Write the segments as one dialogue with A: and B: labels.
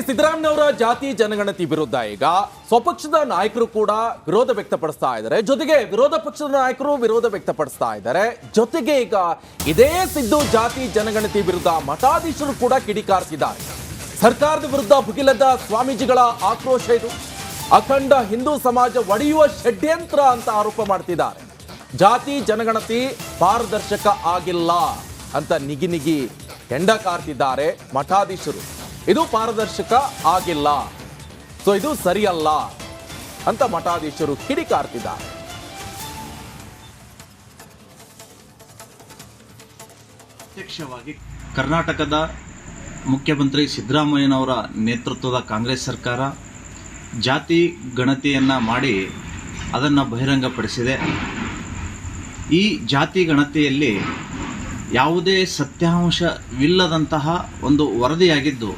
A: ಸಿದ್ದರಾಮಯ್ಯನವರ ಜಾತಿ ಜನಗಣತಿ ವಿರುದ್ಧ ಈಗ ಸ್ವಪಕ್ಷದ ನಾಯಕರು ಕೂಡ ವಿರೋಧ ವ್ಯಕ್ತಪಡಿಸ್ತಾ ಇದ್ದಾರೆ. ಜೊತೆಗೆ ವಿರೋಧ ಪಕ್ಷದ ನಾಯಕರು ವಿರೋಧ ವ್ಯಕ್ತಪಡಿಸ್ತಾ ಇದ್ದಾರೆ. ಜೊತೆಗೆ ಈಗ ಇದೇ ಸಿದ್ದು ಜಾತಿ ಜನಗಣತಿ ವಿರುದ್ಧ ಮಠಾಧೀಶರು ಕೂಡ ಕಿಡಿಕಾರ್ತಿದ್ದಾರೆ. ಸರ್ಕಾರದ ವಿರುದ್ಧ ಭುಗಿಲದ ಸ್ವಾಮೀಜಿಗಳ ಆಕ್ರೋಶ ಇದು. ಅಖಂಡ ಹಿಂದೂ ಸಮಾಜ ಒಡೆಯುವ ಷಡ್ಯಂತ್ರ ಅಂತ ಆರೋಪ ಮಾಡ್ತಿದ್ದಾರೆ. ಜಾತಿ ಜನಗಣತಿ ಪಾರದರ್ಶಕ ಆಗಿಲ್ಲ ಅಂತ ನಿಗಿ ಹೆಂಡ ಕಾರ್ತಿದ್ದಾರೆ ಮಠಾಧೀಶರು. ಇದು ಪಾರದರ್ಶಕ ಆಗಿಲ್ಲ, ಸೊ ಇದು ಸರಿಯಲ್ಲ ಅಂತ ಮಠಾಧೀಶರು ಕಿಡಿಕಾರ್ತಿದ್ದಾರೆ.
B: ಪ್ರತ್ಯಕ್ಷವಾಗಿ ಕರ್ನಾಟಕದ ಮುಖ್ಯಮಂತ್ರಿ ಸಿದ್ದರಾಮಯ್ಯನವರ ನೇತೃತ್ವದ ಕಾಂಗ್ರೆಸ್ ಸರ್ಕಾರ ಜಾತಿ ಗಣತಿಯನ್ನು ಮಾಡಿ ಅದನ್ನು ಬಹಿರಂಗಪಡಿಸಿದೆ. ಈ ಜಾತಿ ಗಣತಿಯಲ್ಲಿ ಯಾವುದೇ ಸತ್ಯಾಂಶವಿಲ್ಲದಂತಹ ಒಂದು ವರದಿಯಾಗಿದ್ದು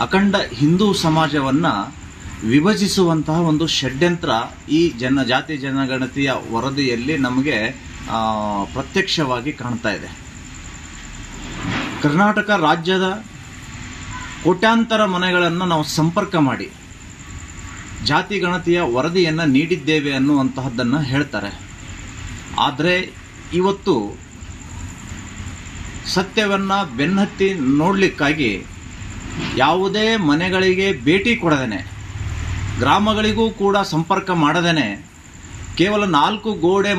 B: ಅಖಂಡ ಹಿಂದೂ ಸಮಾಜವನ್ನು ವಿಭಜಿಸುವಂತಹ ಒಂದು ಷಡ್ಯಂತ್ರ ಈ ಜಾತಿ ಜನಗಣತಿಯ ವರದಿಯಲ್ಲಿ ನಮಗೆ ಪ್ರತ್ಯಕ್ಷವಾಗಿ ಕಾಣ್ತಾ ಇದೆ. ಕರ್ನಾಟಕ ರಾಜ್ಯದ ಕೋಟ್ಯಾಂತರ ಮನೆಗಳನ್ನು ನಾವು ಸಂಪರ್ಕ ಮಾಡಿ ಜಾತಿ ಗಣತಿಯ ವರದಿಯನ್ನು ನೀಡಿದ್ದೇವೆ ಅನ್ನುವಂತಹದ್ದನ್ನು ಹೇಳ್ತಾರೆ. ಆದರೆ ಇವತ್ತು ಸತ್ಯವನ್ನು ಬೆನ್ನತ್ತಿ ನೋಡಲಿಕ್ಕಾಗಿ ಯಾವುದೇ ಮನೆಗಳಿಗೆ ಭೇಟಿ ಕೊಡದೇನೆ, ಗ್ರಾಮಗಳಿಗೂ ಕೂಡ ಸಂಪರ್ಕ ಮಾಡದೇನೆ, ಕೇವಲ 4 ಗೋಡೆ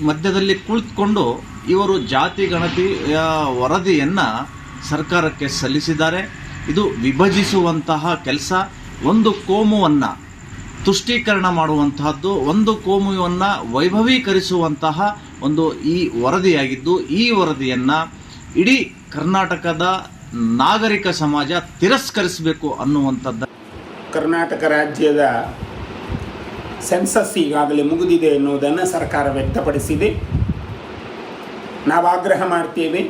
B: ಮಧ್ಯದಲ್ಲಿ ಕುಳಿತುಕೊಂಡು ಇವರು ಜಾತಿ ಗಣತಿಯ ವರದಿಯನ್ನು ಸರ್ಕಾರಕ್ಕೆ ಸಲ್ಲಿಸಿದ್ದಾರೆ. ಇದು ವಿಭಜಿಸುವಂತಹ ಕೆಲಸ, ಒಂದು ಕೋಮುವನ್ನು ತುಷ್ಟೀಕರಣ ಮಾಡುವಂತಹದ್ದು, ಒಂದು ಕೋಮುವನ್ನು ವೈಭವೀಕರಿಸುವಂತಹ ಒಂದು ಈ ವರದಿಯಾಗಿದ್ದು, ಈ ವರದಿಯನ್ನು ಇಡೀ ಕರ್ನಾಟಕದ ನಾಗರಿಕ ಸಮಾಜ ತಿರಸ್ಕರಿಸಬೇಕು ಅನ್ನುವಂಥದ್ದು.
C: ಕರ್ನಾಟಕ ರಾಜ್ಯದ ಸೆನ್ಸಸ್ ಈಗಾಗಲೇ ಮುಗಿದಿದೆ ಎನ್ನುವುದನ್ನು ಸರ್ಕಾರ ವ್ಯಕ್ತಪಡಿಸಿದೆ. ನಾವು ಆಗ್ರಹ ಮಾಡ್ತೇವೆ,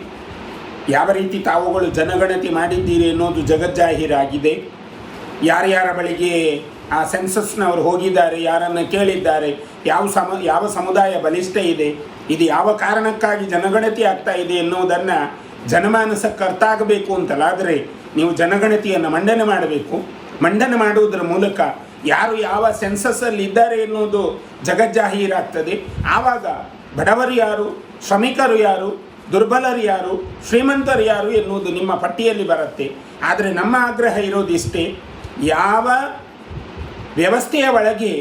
C: ಯಾವ ರೀತಿ ತಾವುಗಳು ಜನಗಣತಿ ಮಾಡಿದ್ದೀರಿ ಅನ್ನೋದು ಜಗಜ್ಜಾಹೀರಾಗಿದೆ. ಯಾರ್ಯಾರ ಬಳಿಗೆ ಆ ಸೆನ್ಸಸ್ನವರು ಹೋಗಿದ್ದಾರೆ, ಯಾರನ್ನು ಕೇಳಿದ್ದಾರೆ, ಯಾವ ಸಮುದಾಯ ಬಲಿಷ್ಠ ಇದೆ, ಇದು ಯಾವ ಕಾರಣಕ್ಕಾಗಿ ಜನಗಣತಿ ಆಗ್ತಾ ಇದೆ ಎನ್ನುವುದನ್ನು ಜನಮಾನಸಕ್ಕೆ ಅರ್ಥ ಆಗಬೇಕು ಅಂತಲಾದರೆ ನೀವು ಜನಗಣತಿಯನ್ನು ಮಂಡನೆ ಮಾಡಬೇಕು. ಮಂಡನೆ ಮಾಡುವುದರ ಮೂಲಕ ಯಾರು ಯಾವ ಸೆನ್ಸಸ್ಸಲ್ಲಿ ಇದ್ದಾರೆ ಎನ್ನುವುದು ಜಗಜ್ಜಾಹೀರಾಗ್ತದೆ. ಆವಾಗ ಬಡವರು ಯಾರು, ಶ್ರಮಿಕರು ಯಾರು, ದುರ್ಬಲರು ಯಾರು, ಶ್ರೀಮಂತರು ಯಾರು ಎನ್ನುವುದು ನಿಮ್ಮ ಪಟ್ಟಿಯಲ್ಲಿ ಬರುತ್ತೆ. ಆದರೆ ನಮ್ಮ ಆಗ್ರಹ ಇರೋದಿಷ್ಟೇ, ಯಾವ ವ್ಯವಸ್ಥೆಯ ಒಳಗೆ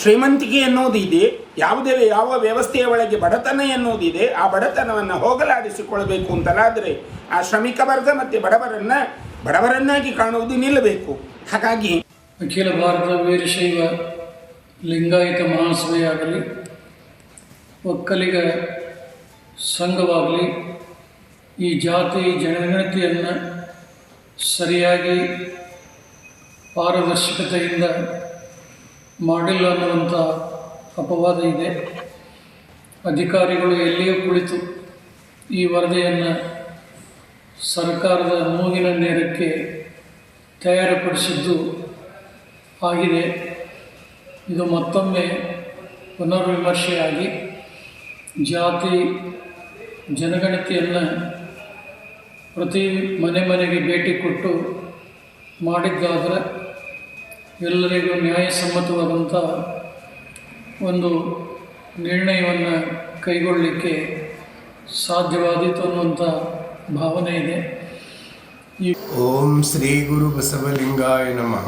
C: ಶ್ರೀಮಂತಿಕೆ ಎನ್ನುವುದಿದೆ, ಯಾವ ವ್ಯವಸ್ಥೆಯ ಒಳಗೆ ಬಡತನ ಎನ್ನುವುದಿದೆ, ಆ ಬಡತನವನ್ನು ಹೋಗಲಾಡಿಸಿಕೊಳ್ಬೇಕು ಅಂತಲಾದರೆ ಆ ಶ್ರಮಿಕ ವರ್ಗ ಮತ್ತು ಬಡವರನ್ನಾಗಿ ಕಾಣುವುದು ನಿಲ್ಲಬೇಕು. ಹಾಗಾಗಿ
D: ಅಖಿಲ ಭಾರತ ವೀರಶೈವ ಲಿಂಗಾಯತ ಮಹಾಸಭೆಯಾಗಲಿ, ಒಕ್ಕಲಿಗ ಸಂಘವಾಗಲಿ ಈ ಜಾತಿ ಜನಗಣತಿಯನ್ನು ಸರಿಯಾಗಿ ಪಾರದರ್ಶಕತೆಯಿಂದ ಮಾಡಿಲ್ಲ ಅನ್ನುವಂಥ ಅಪವಾದ ಇದೆ. ಅಧಿಕಾರಿಗಳು ಎಲ್ಲಿಯೂ ಕುಳಿತು ಈ ವರದಿಯನ್ನು ಸರ್ಕಾರದ ಮೂಗಿನ ನೇರಕ್ಕೆ ತಯಾರುಪಡಿಸಿದ್ದು ಆಗಿದೆ. ಇದು ಮತ್ತೊಮ್ಮೆ ಪುನರ್ವಿಮರ್ಶೆಯಾಗಿ ಜಾತಿ ಜನಗಣತಿಯನ್ನು ಪ್ರತಿ ಮನೆಗೆ ಭೇಟಿ ಕೊಟ್ಟು ಮಾಡಿದ್ದಾದರೆ ಎಲ್ಲರಿಗೂ ನ್ಯಾಯಸಮ್ಮತವಾದಂಥ ಒಂದು ನಿರ್ಣಯವನ್ನು ಕೈಗೊಳ್ಳಲಿಕ್ಕೆ ಸಾಧ್ಯವಾದೀತು ಅನ್ನುವಂಥ ಭಾವನೆ ಇದೆ.
E: ಓಂ ಶ್ರೀ ಗುರು ಬಸವಲಿಂಗಾಯ ನಮಃ.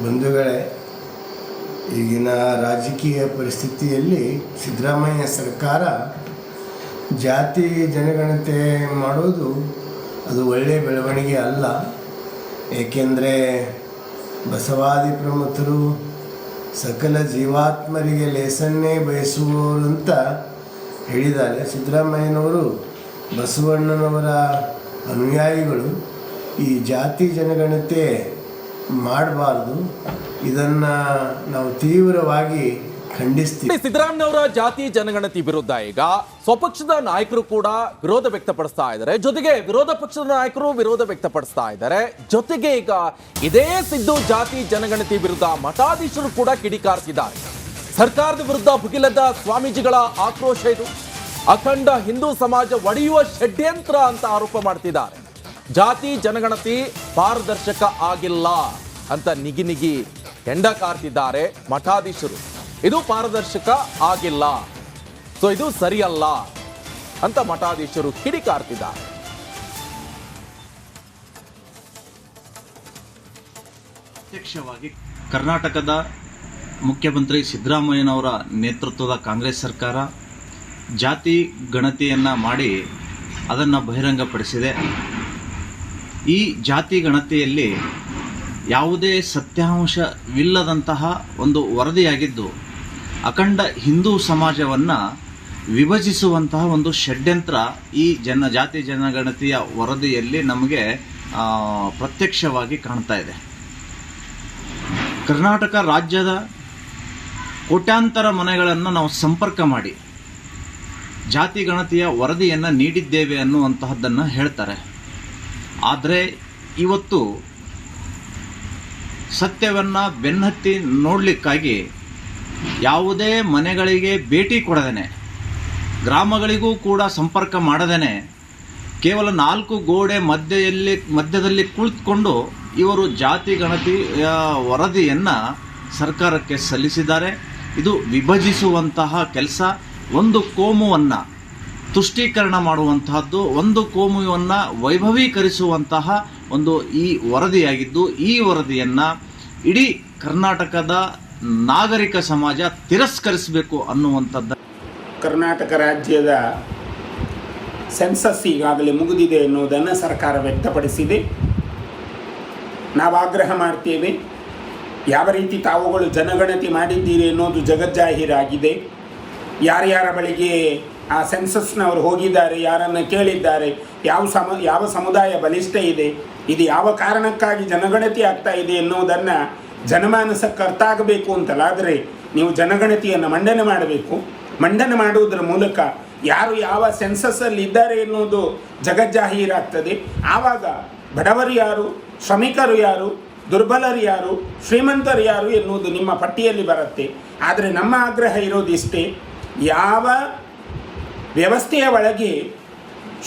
E: ಬಂಧುಗಳೇ, ಈಗಿನ ರಾಜಕೀಯ ಪರಿಸ್ಥಿತಿಯಲ್ಲಿ ಸಿದ್ದರಾಮಯ್ಯ ಸರ್ಕಾರ ಜಾತಿ ಜನಗಣತಿ ಮಾಡೋದು ಅದು ಒಳ್ಳೆಯ ಬೆಳವಣಿಗೆ ಅಲ್ಲ. ಏಕೆಂದರೆ ಬಸವಾದಿ ಪ್ರಮುಖರು ಸಕಲ ಜೀವಾತ್ಮರಿಗೆ ಲೇಸನ್ನೇ ಬಯಸುವವರು ಅಂತ ಹೇಳಿದ್ದಾರೆ. ಸಿದ್ದರಾಮಯ್ಯನವರು ಬಸವಣ್ಣನವರ ಅನುಯಾಯಿಗಳು. ಈ ಜಾತಿ ಜನಗಣತಿ ಮಾಡಬಾರ್ದು, ಇದನ್ನು ನಾವು ತೀವ್ರವಾಗಿ ಖಂಡಿಸ್ತೀವಿ.
A: ಸಿದ್ದರಾಮಯ್ಯನವರ ಜಾತಿ ಜನಗಣತಿ ವಿರುದ್ಧ ಈಗ ಸ್ವಪಕ್ಷದ ನಾಯಕರು ಕೂಡ ವಿರೋಧ ವ್ಯಕ್ತಪಡಿಸ್ತಾ ಇದ್ದಾರೆ. ಜೊತೆಗೆ ವಿರೋಧ ಪಕ್ಷದ ನಾಯಕರು ವಿರೋಧ ವ್ಯಕ್ತಪಡಿಸ್ತಾ ಇದ್ದಾರೆ. ಜೊತೆಗೆ ಈಗ ಇದೇ ಸಿದ್ದು ಜಾತಿ ಜನಗಣತಿ ವಿರುದ್ಧ ಮಠಾಧೀಶರು ಕೂಡ ಕಿಡಿಕಾರ್ತಿದ್ದಾರೆ. ಸರ್ಕಾರದ ವಿರುದ್ಧ ಭುಗಿಲದ ಸ್ವಾಮೀಜಿಗಳ ಆಕ್ರೋಶ ಇದು. ಅಖಂಡ ಹಿಂದೂ ಸಮಾಜ ಒಡೆಯುವ ಷಡ್ಯಂತ್ರ ಅಂತ ಆರೋಪ ಮಾಡ್ತಿದ್ದಾರೆ. ಜಾತಿ ಜನಗಣತಿ ಪಾರದರ್ಶಕ ಆಗಿಲ್ಲ ಅಂತ ನಿಗಿ ಹೆಂಡ ಕಾರ್ತಿದ್ದಾರೆ ಮಠಾಧೀಶರು. ಇದು ಪಾರದರ್ಶಕ ಆಗಿಲ್ಲ, ಸೊ ಇದು ಸರಿಯಲ್ಲ ಅಂತ ಮಠಾಧೀಶರು ಕಿಡಿಕಾರ್ತಿದ್ದಾರೆ.
B: ಪ್ರತ್ಯಕ್ಷವಾಗಿ ಕರ್ನಾಟಕದ ಮುಖ್ಯಮಂತ್ರಿ ಸಿದ್ದರಾಮಯ್ಯನವರ ನೇತೃತ್ವದ ಕಾಂಗ್ರೆಸ್ ಸರ್ಕಾರ ಜಾತಿ ಗಣತಿಯನ್ನು ಮಾಡಿ ಅದನ್ನು ಬಹಿರಂಗಪಡಿಸಿದೆ. ಈ ಜಾತಿ ಗಣತಿಯಲ್ಲಿ ಯಾವುದೇ ಸತ್ಯಾಂಶವಿಲ್ಲದಂತಹ ಒಂದು ವರದಿಯಾಗಿದ್ದು ಅಖಂಡ ಹಿಂದೂ ಸಮಾಜವನ್ನು ವಿಭಜಿಸುವಂತಹ ಒಂದು ಷಡ್ಯಂತ್ರ ಈ ಜಾತಿ ಜನಗಣತಿಯ ವರದಿಯಲ್ಲಿ ನಮಗೆ ಪ್ರತ್ಯಕ್ಷವಾಗಿ ಕಾಣ್ತಾ ಇದೆ. ಕರ್ನಾಟಕ ರಾಜ್ಯದ ಕೋಟ್ಯಾಂತರ ಮನೆಗಳನ್ನು ನಾವು ಸಂಪರ್ಕ ಮಾಡಿ ಜಾತಿ ಗಣತಿಯ ವರದಿಯನ್ನು ನೀಡಿದ್ದೇವೆ ಅನ್ನುವಂತಹದ್ದನ್ನು ಹೇಳ್ತಾರೆ. ಆದರೆ ಇವತ್ತು ಸತ್ಯವನ್ನು ಬೆನ್ನತ್ತಿ ನೋಡಲಿಕ್ಕಾಗಿ ಯಾವುದೇ ಮನೆಗಳಿಗೆ ಭೇಟಿ ಕೊಡದೇನೆ, ಗ್ರಾಮಗಳಿಗೂ ಕೂಡ ಸಂಪರ್ಕ ಮಾಡದೇನೆ, ಕೇವಲ 4 ಗೋಡೆ ಮಧ್ಯದಲ್ಲಿ ಕುಳಿತುಕೊಂಡು ಇವರು ಜಾತಿ ಗಣತಿಯ ವರದಿಯನ್ನು ಸರ್ಕಾರಕ್ಕೆ ಸಲ್ಲಿಸಿದ್ದಾರೆ. ಇದು ವಿಭಜಿಸುವಂತಹ ಕೆಲಸ, ಒಂದು ಕೋಮುವನ್ನು ತುಷ್ಟೀಕರಣ ಮಾಡುವಂತಹದ್ದು, ಒಂದು ಕೋಮುವನ್ನು ವೈಭವೀಕರಿಸುವಂತಹ ಒಂದು ಈ ವರದಿಯಾಗಿದ್ದು, ಈ ವರದಿಯನ್ನು ಇಡೀ ಕರ್ನಾಟಕದ ನಾಗರಿಕ ಸಮಾಜ ತಿರಸ್ಕರಿಸಬೇಕು ಅನ್ನುವಂಥದ್ದು.
C: ಕರ್ನಾಟಕ ರಾಜ್ಯದ ಸೆನ್ಸಸ್ ಈಗಾಗಲೇ ಮುಗಿದಿದೆ ಎನ್ನುವುದನ್ನು ಸರ್ಕಾರ ವ್ಯಕ್ತಪಡಿಸಿದೆ. ನಾವು ಆಗ್ರಹ ಮಾಡ್ತೇವೆ, ಯಾವ ರೀತಿ ತಾವುಗಳು ಜನಗಣತಿ ಮಾಡಿದ್ದೀರಿ ಅನ್ನೋದು ಜಗಜ್ಜಾಹೀರಾಗಿದೆ. ಯಾರ್ಯಾರ ಬಳಿಗೆ ಆ ಸೆನ್ಸಸ್ನವರು ಹೋಗಿದ್ದಾರೆ, ಯಾರನ್ನು ಕೇಳಿದ್ದಾರೆ, ಯಾವ ಸಮುದಾಯ ಬಲಿಷ್ಠ ಇದೆ, ಇದು ಯಾವ ಕಾರಣಕ್ಕಾಗಿ ಜನಗಣತಿ ಆಗ್ತಾ ಇದೆ ಎನ್ನುವುದನ್ನು ಜನಮಾನಸಕ್ಕೆ ಅರ್ಥ ಆಗಬೇಕು ಅಂತಲಾದರೆ ನೀವು ಜನಗಣತಿಯನ್ನು ಮಂಡನೆ ಮಾಡಬೇಕು. ಮಂಡನೆ ಮಾಡುವುದರ ಮೂಲಕ ಯಾರು ಯಾವ ಸೆನ್ಸಸ್ಸಲ್ಲಿ ಇದ್ದಾರೆ ಎನ್ನುವುದು ಜಗಜ್ಜಾಹೀರಾಗ್ತದೆ. ಆವಾಗ ಬಡವರು ಯಾರು, ಶ್ರಮಿಕರು ಯಾರು, ದುರ್ಬಲರು ಯಾರು, ಶ್ರೀಮಂತರು ಯಾರು ಎನ್ನುವುದು ನಿಮ್ಮ ಪಟ್ಟಿಯಲ್ಲಿ ಬರುತ್ತೆ. ಆದರೆ ನಮ್ಮ ಆಗ್ರಹ ಇರೋದಿಷ್ಟೇ, ಯಾವ ವ್ಯವಸ್ಥೆಯ ಒಳಗೆ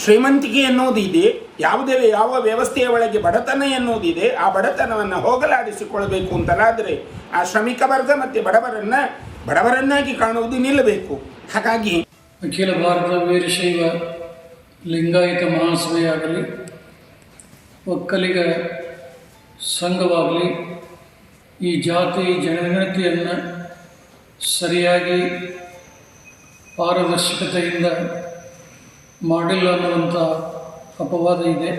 C: ಶ್ರೀಮಂತಿಕೆ ಎನ್ನುವುದು ಇದೆ, ಯಾವ ವ್ಯವಸ್ಥೆಯ ಒಳಗೆ ಬಡತನ ಎನ್ನುವುದಿದೆ, ಆ ಬಡತನವನ್ನು ಹೋಗಲಾಡಿಸಿಕೊಳ್ಬೇಕು ಅಂತಲಾದರೆ ಆ ಶ್ರಮಿಕ ವರ್ಗ ಮತ್ತು ಬಡವರನ್ನಾಗಿ ಕಾಣುವುದು ನಿಲ್ಲಬೇಕು. ಹಾಗಾಗಿ
D: ಅಖಿಲ ಭಾರತ ವೀರಶೈವ ಲಿಂಗಾಯತ ಮಹಾಸಭೆಯಾಗಲಿ, ಒಕ್ಕಲಿಗ ಸಂಘವಾಗಲಿ ಈ ಜಾತಿ ಜನಗಣತಿಯನ್ನು ಸರಿಯಾಗಿ ಪಾರದರ್ಶಕತೆಯಿಂದ ಮಾಡಿಲ್ಲ ಅನ್ನುವಂಥ ಅಪವಾದ ಇದೆ.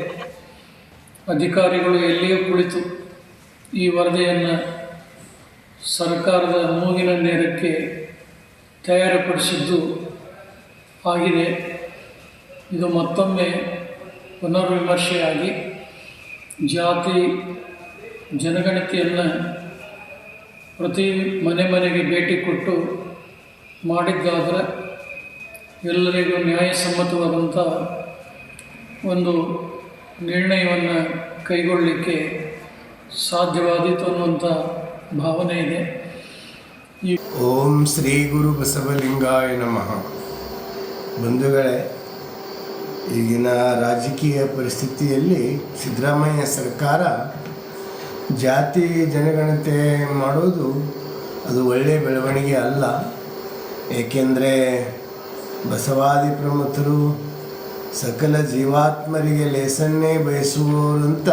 D: ಅಧಿಕಾರಿಗಳು ಎಲ್ಲಿಯೂ ಕುಳಿತು ಈ ವರದಿಯನ್ನು ಸರ್ಕಾರದ ಮೂಗಿನ ನೇರಕ್ಕೆ ತಯಾರುಪಡಿಸಿದ್ದು ಆಗಿದೆ. ಇದು ಮತ್ತೊಮ್ಮೆ ಪುನರ್ವಿಮರ್ಶೆಯಾಗಿ ಜಾತಿ ಜನಗಣತಿಯನ್ನು ಪ್ರತಿ ಮನೆಗೆ ಭೇಟಿ ಕೊಟ್ಟು ಮಾಡಿದ್ದಾದರೆ ಎಲ್ಲರಿಗೂ ನ್ಯಾಯಸಮ್ಮತವಾದಂಥ ಒಂದು ನಿರ್ಣಯವನ್ನು ಕೈಗೊಳ್ಳಲಿಕ್ಕೆ ಸಾಧ್ಯವಾದೀತು ಅನ್ನುವಂಥ ಭಾವನೆ ಇದೆ.
E: ಓಂ ಶ್ರೀ ಗುರು ಬಸವಲಿಂಗಾಯ ನಮಃ. ಬಂಧುಗಳೇ, ಈಗಿನ ರಾಜಕೀಯ ಪರಿಸ್ಥಿತಿಯಲ್ಲಿ ಸಿದ್ದರಾಮಯ್ಯ ಸರ್ಕಾರ ಜಾತಿ ಜನಗಣತಿ ಮಾಡೋದು ಅದು ಒಳ್ಳೆಯ ಬೆಳವಣಿಗೆ ಅಲ್ಲ. ಏಕೆಂದರೆ ಬಸವಾದಿ ಪ್ರಮುಖರು ಸಕಲ ಜೀವಾತ್ಮರಿಗೆ ಲೇಸನ್ನೇ ಬಯಸುವವರು ಅಂತ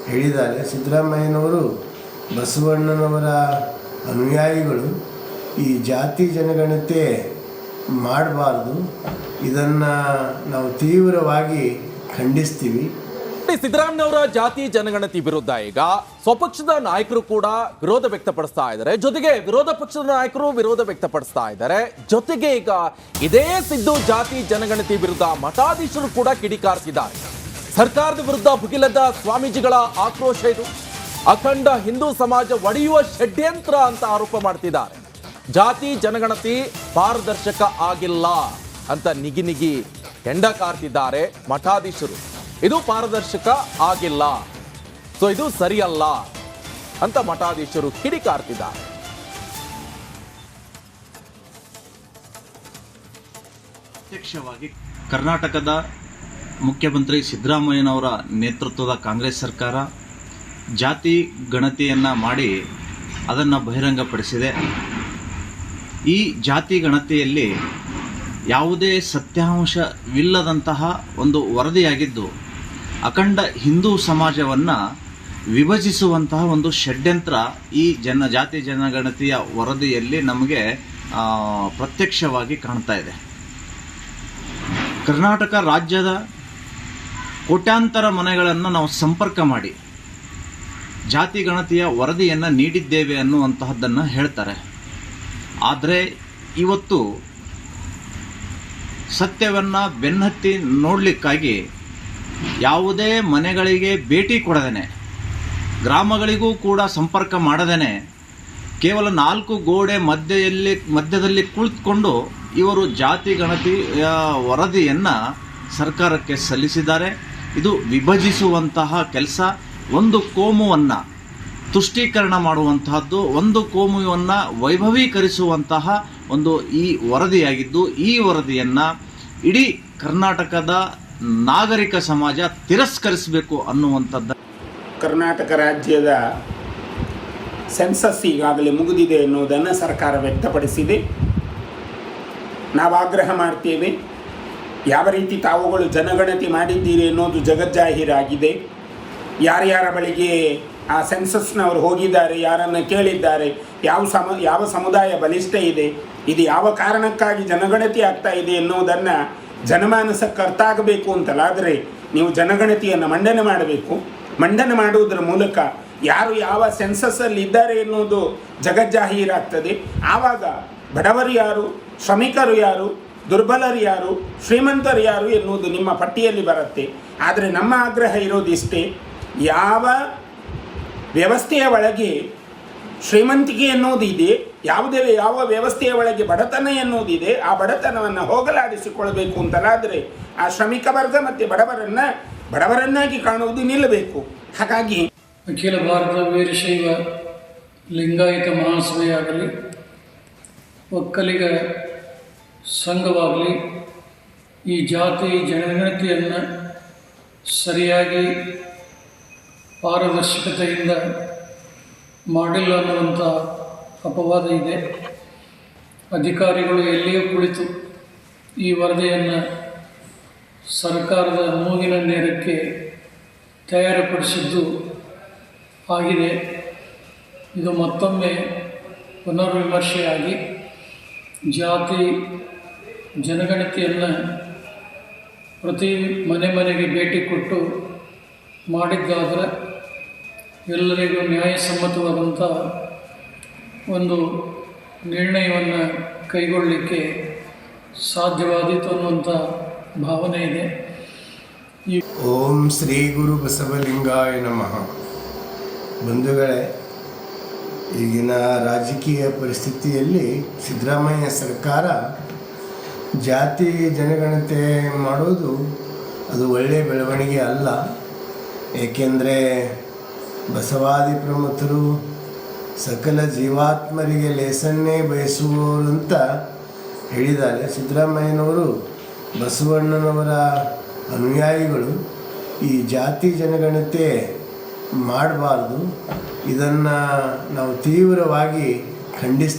E: ಹೇಳಿದ್ದಾರೆ. ಸಿದ್ದರಾಮಯ್ಯನವರು ಬಸವಣ್ಣನವರ ಅನುಯಾಯಿಗಳು. ಈ ಜಾತಿ ಜನಗಣತಿ ಮಾಡಬಾರ್ದು, ಇದನ್ನು ನಾವು ತೀವ್ರವಾಗಿ ಖಂಡಿಸ್ತೀವಿ.
A: ಸಿದ್ದರಾಮಯ್ಯನವರ ಜಾತಿ ಜನಗಣತಿ ವಿರುದ್ಧ ಈಗ ಸ್ವಪಕ್ಷದ ನಾಯಕರು ಕೂಡ ವಿರೋಧ ವ್ಯಕ್ತಪಡಿಸ್ತಾ ಇದ್ದಾರೆ. ಜೊತೆಗೆ ವಿರೋಧ ಪಕ್ಷದ ನಾಯಕರು ವಿರೋಧ ವ್ಯಕ್ತಪಡಿಸ್ತಾ ಇದ್ದಾರೆ. ಜೊತೆಗೆ ಈಗ ಇದೇ ಸಿದ್ದು ಜಾತಿ ಜನಗಣತಿ ವಿರುದ್ಧ ಮಠಾಧೀಶರು ಕೂಡ ಕಿಡಿಕಾರ್ತಿದ್ದಾರೆ. ಸರ್ಕಾರದ ವಿರುದ್ಧ ಭುಗಿಲದ ಸ್ವಾಮೀಜಿಗಳ ಆಕ್ರೋಶ ಇದು. ಅಖಂಡ ಹಿಂದೂ ಸಮಾಜ ಒಡೆಯುವ ಷಡ್ಯಂತ್ರ ಅಂತ ಆರೋಪ ಮಾಡ್ತಿದ್ದಾರೆ. ಜಾತಿ ಜನಗಣತಿ ಪಾರದರ್ಶಕ ಆಗಿಲ್ಲ ಅಂತ ನಿಗಿ ಹೆಂಡ ಕಾರ್ತಿದ್ದಾರೆ ಮಠಾಧೀಶರು. ಇದು ಪಾರದರ್ಶಕ ಆಗಿಲ್ಲ, ಸೊ ಇದು ಸರಿಯಲ್ಲ ಅಂತ ಮಠಾಧೀಶರು ಕಿಡಿಕಾರ್ತಿದ್ದಾರೆ.
B: ಪ್ರತ್ಯಕ್ಷವಾಗಿ ಕರ್ನಾಟಕದ ಮುಖ್ಯಮಂತ್ರಿ ಸಿದ್ದರಾಮಯ್ಯನವರ ನೇತೃತ್ವದ ಕಾಂಗ್ರೆಸ್ ಸರ್ಕಾರ ಜಾತಿ ಗಣತಿಯನ್ನು ಮಾಡಿ ಅದನ್ನು ಬಹಿರಂಗಪಡಿಸಿದೆ. ಈ ಜಾತಿ ಗಣತಿಯಲ್ಲಿ ಯಾವುದೇ ಸತ್ಯಾಂಶವಿಲ್ಲದಂತಹ ಒಂದು ವರದಿಯಾಗಿದ್ದು ಅಖಂಡ ಹಿಂದೂ ಸಮಾಜವನ್ನು ವಿಭಜಿಸುವಂತಹ ಒಂದು ಷಡ್ಯಂತ್ರ ಈ ಜಾತಿ ಜನಗಣತಿಯ ವರದಿಯಲ್ಲಿ ನಮಗೆ ಪ್ರತ್ಯಕ್ಷವಾಗಿ ಕಾಣ್ತಾ ಇದೆ. ಕರ್ನಾಟಕ ರಾಜ್ಯದ ಕೋಟ್ಯಾಂತರ ಮನೆಗಳನ್ನು ನಾವು ಸಂಪರ್ಕ ಮಾಡಿ ಜಾತಿ ಗಣತಿಯ ವರದಿಯನ್ನು ನೀಡಿದ್ದೇವೆ ಅನ್ನುವಂತಹದ್ದನ್ನು ಹೇಳ್ತಾರೆ. ಆದರೆ ಇವತ್ತು ಸತ್ಯವನ್ನು ಬೆನ್ನತ್ತಿ ನೋಡಲಿಕ್ಕಾಗಿ ಯಾವುದೇ ಮನೆಗಳಿಗೆ ಭೇಟಿ ಕೊಡದೇನೆ, ಗ್ರಾಮಗಳಿಗೂ ಕೂಡ ಸಂಪರ್ಕ ಮಾಡದೇನೆ, ಕೇವಲ 4 ಗೋಡೆ ಮಧ್ಯದಲ್ಲಿ ಕುಳಿತುಕೊಂಡು ಇವರು ಜಾತಿ ಗಣತಿಯ ವರದಿಯನ್ನು ಸರ್ಕಾರಕ್ಕೆ ಸಲ್ಲಿಸಿದ್ದಾರೆ. ಇದು ವಿಭಜಿಸುವಂತಹ ಕೆಲಸ, ಒಂದು ಕೋಮುವನ್ನು ತುಷ್ಟೀಕರಣ ಮಾಡುವಂತಹದ್ದು, ಒಂದು ಕೋಮುವನ್ನು ವೈಭವೀಕರಿಸುವಂತಹ ಒಂದು ಈ ವರದಿಯಾಗಿದ್ದು, ಈ ವರದಿಯನ್ನು ಇಡೀ ಕರ್ನಾಟಕದ ನಾಗರಿಕ ಸಮಾಜ ತಿರಸ್ಕರಿಸಬೇಕು ಅನ್ನುವಂಥದ್ದು.
C: ಕರ್ನಾಟಕ ರಾಜ್ಯದ ಸೆನ್ಸಸ್ ಈಗಾಗಲೇ ಮುಗಿದಿದೆ ಎನ್ನುವುದನ್ನು ಸರ್ಕಾರ ವ್ಯಕ್ತಪಡಿಸಿದೆ. ನಾವು ಆಗ್ರಹ ಮಾಡ್ತೇವೆ, ಯಾವ ರೀತಿ ತಾವುಗಳು ಜನಗಣತಿ ಮಾಡಿದ್ದೀರಿ ಅನ್ನೋದು ಜಗಜ್ಜಾಹೀರಾಗಿದೆ. ಯಾರ್ಯಾರ ಬಳಿಗೆ ಆ ಸೆನ್ಸಸ್ನವರು ಹೋಗಿದ್ದಾರೆ, ಯಾರನ್ನು ಕೇಳಿದ್ದಾರೆ, ಯಾವ ಸಮುದಾಯ ಬಲಿಷ್ಠ ಇದೆ, ಇದು ಯಾವ ಕಾರಣಕ್ಕಾಗಿ ಜನಗಣತಿ ಆಗ್ತಾ ಇದೆ ಎನ್ನುವುದನ್ನು ಜನಮಾನಸಕ್ಕೆ ಅರ್ಥ ಆಗಬೇಕು ಅಂತಲಾದರೆ ನೀವು ಜನಗಣತಿಯನ್ನು ಮಂಡನೆ ಮಾಡಬೇಕು. ಮಂಡನೆ ಮಾಡುವುದರ ಮೂಲಕ ಯಾರು ಯಾವ ಸೆನ್ಸಸ್ಸಲ್ಲಿ ಇದ್ದಾರೆ ಎನ್ನುವುದು ಜಗಜ್ಜಾಹೀರಾಗ್ತದೆ. ಆವಾಗ ಬಡವರು ಯಾರು, ಶ್ರಮಿಕರು ಯಾರು, ದುರ್ಬಲರು ಯಾರು, ಶ್ರೀಮಂತರು ಯಾರು ಎನ್ನುವುದು ನಿಮ್ಮ ಪಟ್ಟಿಯಲ್ಲಿ ಬರುತ್ತೆ. ಆದರೆ ನಮ್ಮ ಆಗ್ರಹ ಇರೋದಿಷ್ಟೇ, ಯಾವ ವ್ಯವಸ್ಥೆಯ ಒಳಗೆ ಶ್ರೀಮಂತಿಕೆ ಎನ್ನುವುದಿದೆ, ಯಾವ ವ್ಯವಸ್ಥೆಯ ಒಳಗೆ ಬಡತನ ಎನ್ನುವುದಿದೆ, ಆ ಬಡತನವನ್ನು ಹೋಗಲಾಡಿಸಿಕೊಳ್ಬೇಕು ಅಂತಲಾದರೆ ಆ ಶ್ರಮಿಕ ವರ್ಗ ಮತ್ತು ಬಡವರನ್ನಾಗಿ ಕಾಣುವುದು ನಿಲ್ಲಬೇಕು. ಹಾಗಾಗಿ
D: ಅಖಿಲ ಭಾರತ ವೀರಶೈವ ಲಿಂಗಾಯತ ಮಹಾಸಭೆ ಆಗಲಿ, ಒಕ್ಕಲಿಗ ಸಂಘವಾಗಲಿ ಈ ಜಾತಿ ಜನಗಣತಿಯನ್ನು ಸರಿಯಾಗಿ ಪಾರದರ್ಶಕತೆಯಿಂದ ಮಾಡಿಲ್ಲ ಅನ್ನುವಂಥ ಅಪವಾದ ಇದೆ. ಅಧಿಕಾರಿಗಳು ಎಲ್ಲಿಯೂ ಕುಳಿತು ಈ ವರದಿಯನ್ನು ಸರ್ಕಾರದ ಮೂಗಿನ ನೇರಕ್ಕೆ ತಯಾರುಪಡಿಸಿದ್ದು ಆಗಿದೆ. ಇದು ಮತ್ತೊಮ್ಮೆ ಪುನರ್ವಿಮರ್ಶೆಯಾಗಿ ಜಾತಿ ಜನಗಣತಿಯನ್ನು ಪ್ರತಿ ಮನೆಗೆ ಭೇಟಿ ಕೊಟ್ಟು ಮಾಡಿದ್ದಾದರೆ ಎಲ್ಲರಿಗೂ ನ್ಯಾಯಸಮ್ಮತವಾದಂಥ ಒಂದು ನಿರ್ಣಯವನ್ನು ಕೈಗೊಳ್ಳಲಿಕ್ಕೆ ಸಾಧ್ಯವಾದೀತು ಅನ್ನುವಂಥ ಭಾವನೆ ಇದೆ.
E: ಓಂ ಶ್ರೀ ಗುರು ಬಸವಲಿಂಗಾಯ ನಮಃ. ಬಂಧುಗಳೇ, ಈಗಿನ ರಾಜಕೀಯ ಪರಿಸ್ಥಿತಿಯಲ್ಲಿ ಸಿದ್ದರಾಮಯ್ಯ ಸರ್ಕಾರ ಜಾತಿ ಜನಗಣತಿ ಮಾಡೋದು ಅದು ಒಳ್ಳೆಯ ಬೆಳವಣಿಗೆ ಅಲ್ಲ. ಏಕೆಂದರೆ ಬಸವಾದಿ ಪ್ರಮುಖರು ಸಕಲ ಜೀವಾತ್ಮರಿಗೆ ಲೇಸನ್ನೇ ಬಯಸುವವರು ಅಂತ ಹೇಳಿದ್ದಾರೆ. ಸಿದ್ದರಾಮಯ್ಯನವರು ಬಸವಣ್ಣನವರ ಅನುಯಾಯಿಗಳು. ಈ ಜಾತಿ ಜನಗಣತಿ ಮಾಡಬಾರ್ದು, ಇದನ್ನು ನಾವು ತೀವ್ರವಾಗಿ ಖಂಡಿಸ್ತೀವಿ.